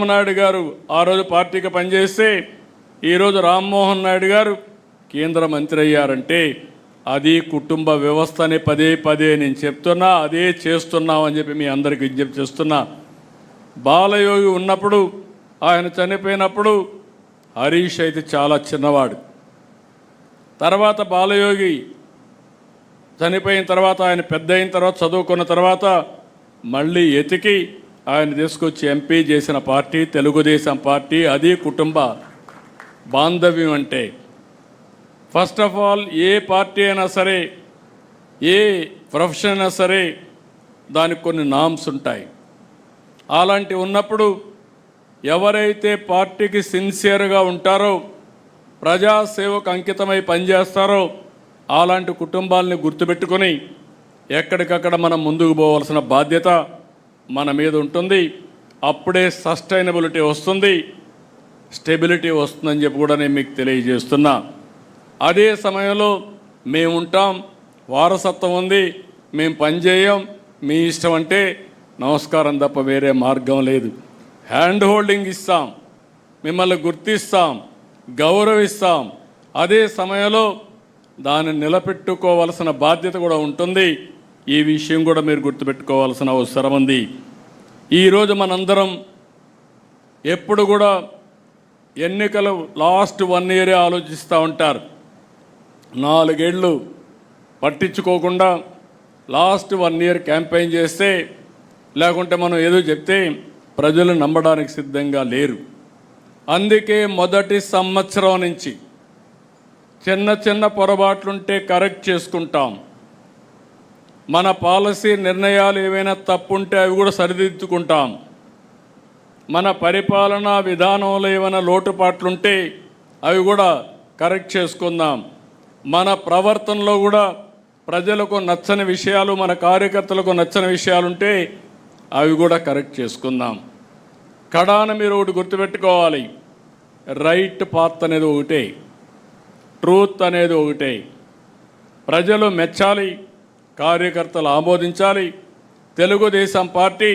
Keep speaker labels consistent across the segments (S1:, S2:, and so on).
S1: నాయుడు గారు ఆ రోజు పార్టీకి పనిచేస్తే ఈరోజు రామ్మోహన్ నాయుడు గారు కేంద్ర మంత్రి అయ్యారంటే అది కుటుంబ వ్యవస్థని పదే పదే నేను చెప్తున్నా, అదే చేస్తున్నామని చెప్పి మీ అందరికీ విజ్ఞప్తి చేస్తున్నా. బాలయోగి ఉన్నప్పుడు, ఆయన చనిపోయినప్పుడు హరీష్ అయితే చాలా చిన్నవాడు. తర్వాత బాలయోగి చనిపోయిన తర్వాత, ఆయన పెద్ద అయిన తర్వాత, చదువుకున్న తర్వాత మళ్ళీ ఎతికి ఆయన తీసుకొచ్చి ఎంపీ చేసిన పార్టీ తెలుగుదేశం పార్టీ. అది కుటుంబ బాంధవ్యం అంటే. First of all A party అయినా సరే, ఏ ప్రొఫెషన్ అయినా సరే దానికి కొన్ని నామ్స్ ఉంటాయి. అలాంటివి ఉన్నప్పుడు ఎవరైతే పార్టీకి సిన్సియర్గా ఉంటారో, ప్రజాసేవకు అంకితమై పనిచేస్తారో అలాంటి కుటుంబాలని గుర్తుపెట్టుకొని ఎక్కడికక్కడ మనం ముందుకు పోవాల్సిన బాధ్యత మన మీద ఉంటుంది. అప్పుడే సస్టైనబిలిటీ వస్తుంది, స్టెబిలిటీ వస్తుందని చెప్పి కూడా నేను మీకు తెలియజేస్తున్నా. అదే సమయంలో మేము ఉంటాం, వారసత్వం ఉంది, మేము పనిచేయం, మీ ఇష్టం అంటే నమస్కారం తప్ప వేరే మార్గం లేదు. హ్యాండ్ హోల్డింగ్ ఇస్తాం, మిమ్మల్ని గుర్తిస్తాం, గౌరవిస్తాం. అదే సమయంలో దాన్ని నిలబెట్టుకోవాల్సిన బాధ్యత కూడా ఉంటుంది. ఈ విషయం కూడా మీరు గుర్తుపెట్టుకోవాల్సిన అవసరం ఉంది. ఈరోజు మనందరం ఎప్పుడు కూడా ఎన్నికలు లాస్ట్ 1 ఇయరే ఆలోచిస్తూ ఉంటారు. 4 ఏళ్ళు పట్టించుకోకుండా లాస్ట్ 1 ఇయర్ క్యాంపెయిన్ చేస్తే, లేకుంటే మనం ఏదో చెప్తే ప్రజలు నమ్మడానికి సిద్ధంగా లేరు. అందుకే మొదటి సంవత్సరం నుంచి చిన్న చిన్న పొరపాట్లుంటే కరెక్ట్ చేసుకుంటాం. మన పాలసీ నిర్ణయాలు ఏవైనా తప్పుంటే అవి కూడా సరిదిద్దుకుంటాం. మన పరిపాలనా విధానంలో ఏమైనా లోటుపాట్లుంటే అవి కూడా కరెక్ట్ చేసుకుందాం. మన ప్రవర్తనలో కూడా ప్రజలకు నచ్చని విషయాలు, మన కార్యకర్తలకు నచ్చని విషయాలుంటే అవి కూడా కరెక్ట్ చేసుకుందాం. కడాన మీరు ఒకటి గుర్తుపెట్టుకోవాలి, రైట్ పాత్ అనేది ఒకటే, ట్రూత్ అనేది ఒకటే. ప్రజలు మెచ్చాలి, కార్యకర్తలు ఆమోదించాలి. తెలుగుదేశం పార్టీ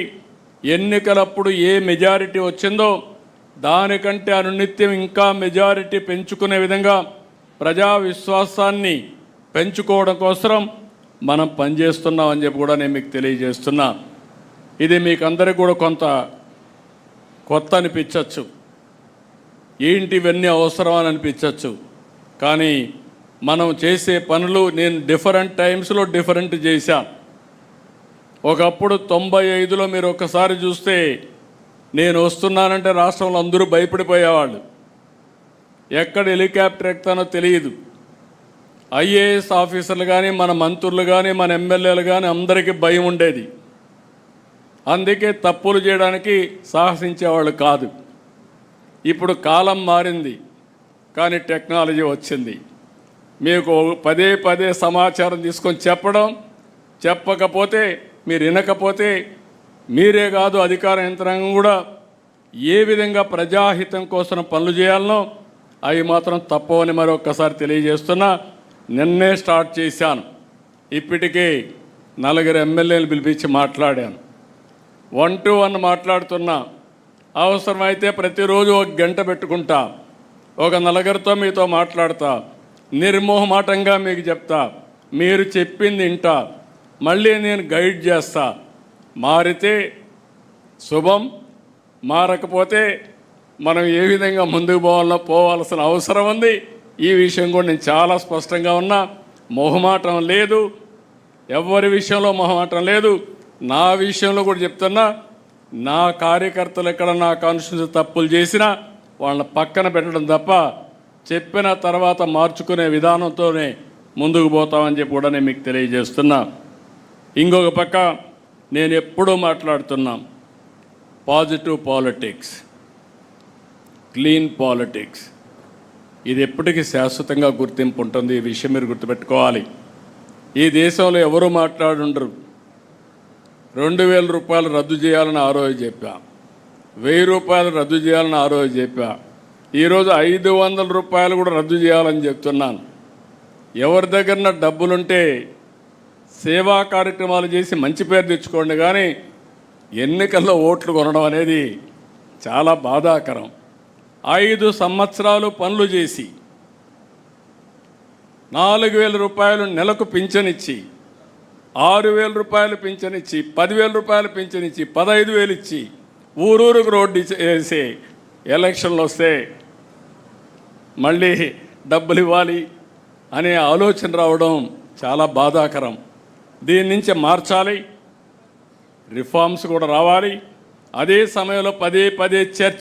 S1: ఎన్నికలప్పుడు ఏ మెజారిటీ వచ్చిందో దానికంటే అనునిత్యం ఇంకా మెజారిటీ పెంచుకునే విధంగా ప్రజా విశ్వాసాన్ని పెంచుకోవడం కోసం మనం పనిచేస్తున్నామని చెప్పి కూడా నేను మీకు తెలియజేస్తున్నా. ఇది మీకు అందరికీ కూడా కొంత కొత్త అనిపించవచ్చు, ఏంటి ఇవన్నీ అవసరం అని అనిపించవచ్చు. కానీ మనం చేసే పనులు నేను డిఫరెంట్ టైమ్స్లో డిఫరెంట్ చేశాను. ఒకప్పుడు 95లో మీరు ఒక్కసారి చూస్తే నేను వస్తున్నానంటే రాష్ట్రంలో అందరూ భయపడిపోయేవాళ్ళు. ఎక్కడ హెలికాప్టర్ ఎక్కుతానో తెలియదు. ఐఏఎస్ ఆఫీసర్లు కానీ, మన మంత్రులు కానీ, మన ఎమ్మెల్యేలు కానీ అందరికీ భయం ఉండేది. అందుకే తప్పులు చేయడానికి సాహసించేవాళ్ళు కాదు. ఇప్పుడు కాలం మారింది, కానీ టెక్నాలజీ వచ్చింది. మీకు పదే పదే సమాచారం తీసుకొని చెప్పడం, చెప్పకపోతే మీరు వినకపోతే మీరే కాదు అధికార యంత్రాంగం కూడా ఏ విధంగా ప్రజాహితం కోసం పనులు చేయాలనో అవి మాత్రం తప్పవని మరొక్కసారి తెలియజేస్తున్నా. నిన్నే స్టార్ట్ చేశాను. ఇప్పటికే 4 ఎమ్మెల్యేలు పిలిపించి మాట్లాడాను. 1 to 1 మాట్లాడుతున్నా. అవసరమైతే ప్రతిరోజు 1 గంట పెట్టుకుంటా, ఒక 4 మీతో మాట్లాడతా, నిర్మోహమాటంగా మీకు చెప్తా, మీరు చెప్పింది వింటా, మళ్ళీ నేను గైడ్ చేస్తా. మారితే శుభం, మారకపోతే మనం ఏ విధంగా ముందుకు పోవాల్సిన అవసరం ఉంది. ఈ విషయం కూడా నేను చాలా స్పష్టంగా ఉన్నా. మొహమాటం లేదు, ఎవరి విషయంలో మొహమాటం లేదు. నా విషయంలో కూడా చెప్తున్నా, నా కార్యకర్తలు ఎక్కడ నా కాన్స్టిట్యూన్సీ తప్పులు చేసినా వాళ్ళని పక్కన పెట్టడం తప్ప చెప్పిన తర్వాత మార్చుకునే విధానంతోనే ముందుకు పోతామని చెప్పి కూడా నేను మీకు తెలియజేస్తున్నా. ఇంకొక పక్క నేను ఎప్పుడూ మాట్లాడుతున్నా, పాజిటివ్ పాలిటిక్స్, క్లీన్ పాలిటిక్స్. ఇది ఎప్పటికీ శాశ్వతంగా గుర్తింపు ఉంటుంది. ఈ విషయం మీరు గుర్తుపెట్టుకోవాలి. ఈ దేశంలో ఎవరు మాట్లాడుండరు. 2000 రూపాయలు రద్దు చేయాలని ఆ రోజు చెప్పా, 1000 రూపాయలు రద్దు చేయాలని ఆ రోజు చెప్పా. ఈరోజు 500 రూపాయలు కూడా రద్దు చేయాలని చెప్తున్నాను. ఎవరి దగ్గర డబ్బులుంటే సేవా కార్యక్రమాలు చేసి మంచి పేరు తెచ్చుకోండి, కానీ ఎన్నికల్లో ఓట్లు కొనడం అనేది చాలా బాధాకరం. 5 సంవత్సరాలు పనులు చేసి 4,000 రూపాయలు నెలకు పింఛనిచ్చి, 6,000 రూపాయలు పింఛనిచ్చి, 10,000 రూపాయలు పింఛనిచ్చి, 15,000 ఇచ్చి ఊరూరుకు రోడ్డు వేసి ఎలక్షన్లు వస్తే మళ్ళీ డబ్బులు ఇవ్వాలి అనే ఆలోచన రావడం చాలా బాధాకరం. దీని నుంచి మార్చాలి, రిఫార్మ్స్ కూడా రావాలి. అదే సమయంలో పదే చర్చ